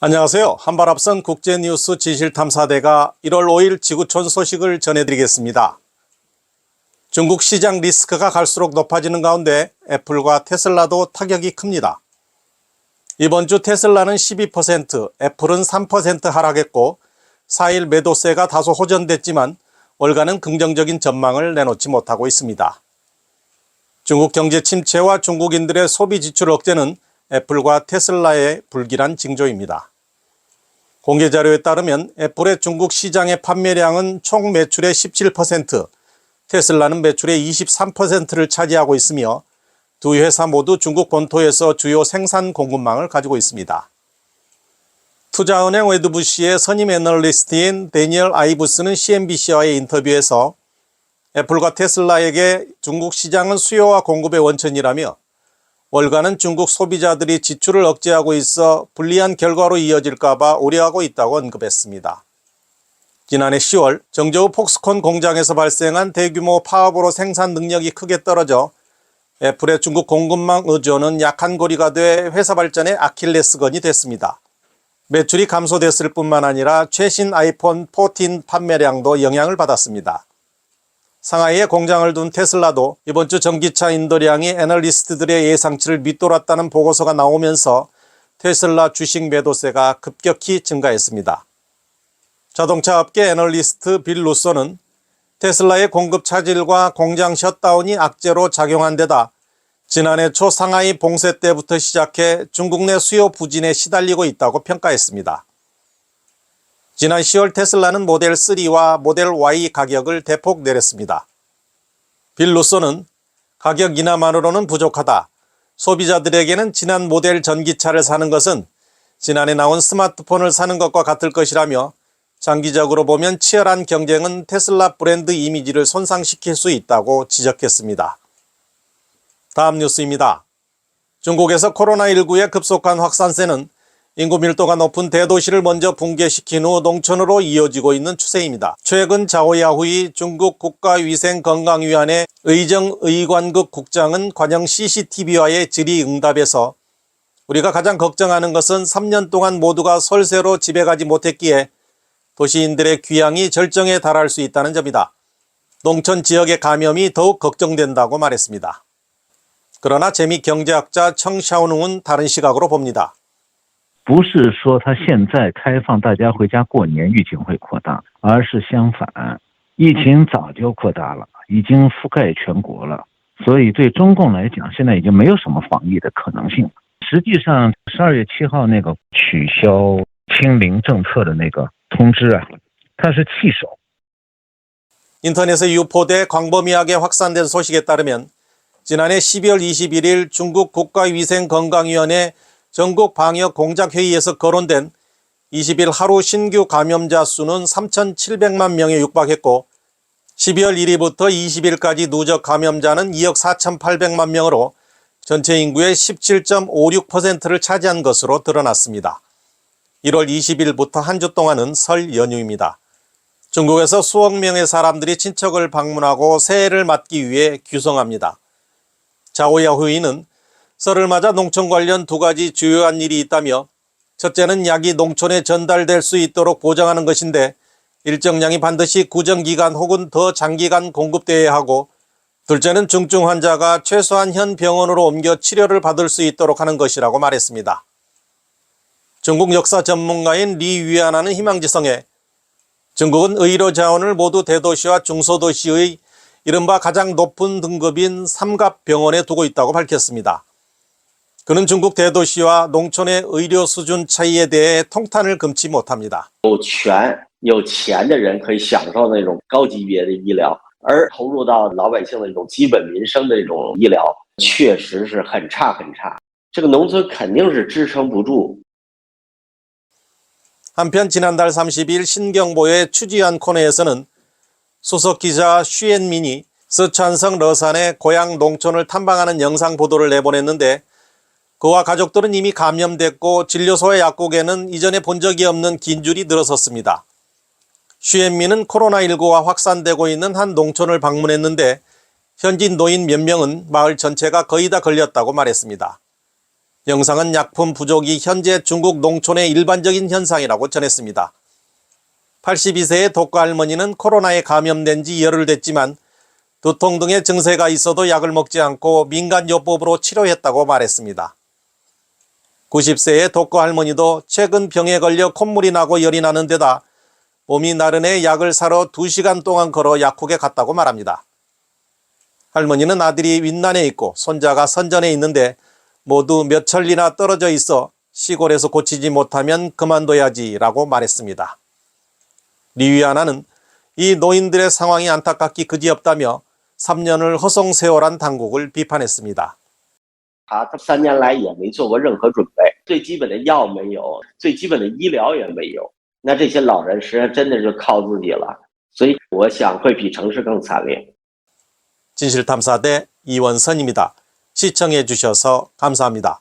안녕하세요. 한발 앞선 국제뉴스 진실탐사대가 1월 5일 지구촌 소식을 전해드리겠습니다. 중국 시장 리스크가 갈수록 높아지는 가운데 애플과 테슬라도 타격이 큽니다. 이번 주 테슬라는 12%, 애플은 3% 하락했고 4일 매도세가 다소 호전됐지만 월가는 긍정적인 전망을 내놓지 못하고 있습니다. 중국 경제 침체와 중국인들의 소비 지출 억제는 애플과 테슬라의 불길한 징조입니다. 공개 자료에 따르면 애플의 중국 시장의 판매량은 총 매출의 17%, 테슬라는 매출의 23%를 차지하고 있으며 두 회사 모두 중국 본토에서 주요 생산 공급망을 가지고 있습니다. 투자은행 웨드부시의 선임 애널리스트인 데니얼 아이브스는 CNBC와의 인터뷰에서 애플과 테슬라에게 중국 시장은 수요와 공급의 원천이라며 월가는 중국 소비자들이 지출을 억제하고 있어 불리한 결과로 이어질까 봐 우려하고 있다고 언급했습니다. 지난해 10월 정저우 폭스콘 공장에서 발생한 대규모 파업으로 생산 능력이 크게 떨어져 애플의 중국 공급망 의존은 약한 고리가 돼 회사 발전의 아킬레스건이 됐습니다. 매출이 감소됐을 뿐만 아니라 최신 아이폰 14 판매량도 영향을 받았습니다. 상하이에 공장을 둔 테슬라도 이번 주 전기차 인도량이 애널리스트들의 예상치를 밑돌았다는 보고서가 나오면서 테슬라 주식 매도세가 급격히 증가했습니다. 자동차 업계 애널리스트 빌 루소는 테슬라의 공급 차질과 공장 셧다운이 악재로 작용한 데다 지난해 초 상하이 봉쇄 때부터 시작해 중국 내 수요 부진에 시달리고 있다고 평가했습니다. 지난 10월 테슬라는 모델 3와 모델 Y 가격을 대폭 내렸습니다. 빌 루소는 가격 인하만으로는 부족하다. 소비자들에게는 지난 모델 전기차를 사는 것은 지난해 나온 스마트폰을 사는 것과 같을 것이라며 장기적으로 보면 치열한 경쟁은 테슬라 브랜드 이미지를 손상시킬 수 있다고 지적했습니다. 다음 뉴스입니다. 중국에서 코로나19의 급속한 확산세는 인구 밀도가 높은 대도시를 먼저 붕괴시킨 후 농촌으로 이어지고 있는 추세입니다. 최근 자오야후이 중국 국가위생건강위원회 의정의관국 국장은 관영 CCTV와의 질의응답에서 우리가 가장 걱정하는 것은 3년 동안 모두가 설세로 집에 가지 못했기에 도시인들의 귀향이 절정에 달할 수 있다는 점이다. 농촌 지역의 감염이 더욱 걱정된다고 말했습니다. 그러나 재미경제학자 청샤오능은 다른 시각으로 봅니다. 不是说它现在开放大家回家过年疫情会扩大，而是相反，疫情早就扩大了，已经覆盖全国了，所以对中共来讲现在已经没有什么防疫的可能性。实际上12月7号那个取消清零政策的那个通知啊，它是弃守。 인터넷에 유포돼 광범위하게 확산된 소식에 따르면 지난해 12월 21일 중국 국가위생건강위원회 전국 방역 공작회의에서 거론된 20일 하루 신규 감염자 수는 3,700만 명에 육박했고 12월 1일부터 20일까지 누적 감염자는 2억 4,800만 명으로 전체 인구의 17.56%를 차지한 것으로 드러났습니다. 1월 20일부터 한 주 동안은 설 연휴입니다. 중국에서 수억 명의 사람들이 친척을 방문하고 새해를 맞기 위해 규성합니다. 자오야후이는 설을 맞아 농촌 관련 두 가지 주요한 일이 있다며 첫째는 약이 농촌에 전달될 수 있도록 보장하는 것인데 일정량이 반드시 구정기간 혹은 더 장기간 공급되어야 하고 둘째는 중증 환자가 최소한 현 병원으로 옮겨 치료를 받을 수 있도록 하는 것이라고 말했습니다. 중국 역사 전문가인 리 위안하는 희망지성에 중국은 의료 자원을 모두 대도시와 중소도시의 이른바 가장 높은 등급인 삼갑병원에 두고 있다고 밝혔습니다. 그는 중국 대도시와 농촌의 의료 수준 차이에 대해 통탄을 금치 못합니다. 有权有钱的人可以享受那种高级别的医疗，而投入到老百姓的这种基本民生的这种医疗确实是很差很差。这个农村肯定是支撑不住。 한편 지난달 30일 신경보의 추지한 코너에서는 수석 기자 쉬엔민이 서촨성 러산의 고향 농촌을 탐방하는 영상 보도를 내보냈는데 그와 가족들은 이미 감염됐고 진료소와 약국에는 이전에 본 적이 없는 긴 줄이 늘어섰습니다. 쉬엔민은 코로나19가 확산되고 있는 한 농촌을 방문했는데 현지 노인 몇 명은 마을 전체가 거의 다 걸렸다고 말했습니다. 영상은 약품 부족이 현재 중국 농촌의 일반적인 현상이라고 전했습니다. 82세의 독거 할머니는 코로나에 감염된 지 열흘 됐지만 두통 등의 증세가 있어도 약을 먹지 않고 민간요법으로 치료했다고 말했습니다. 90세의 독거 할머니도 최근 병에 걸려 콧물이 나고 열이 나는 데다 몸이 나른해 약을 사러 2시간 동안 걸어 약국에 갔다고 말합니다. 할머니는 아들이 윈난에 있고 손자가 선전에 있는데 모두 몇 천리나 떨어져 있어 시골에서 고치지 못하면 그만둬야지라고 말했습니다. 리위아나는 이 노인들의 상황이 안타깝기 그지없다며 3년을 허송세월한 당국을 비판했습니다. 他3年来也没做过任何准备，最基本的药没有，最基本的医疗也没有。那这些老人实际上真的是靠自己了，所以我想会比城市更惨烈。 진실탐사대 이원선입니다. 시청해 주셔서 감사합니다.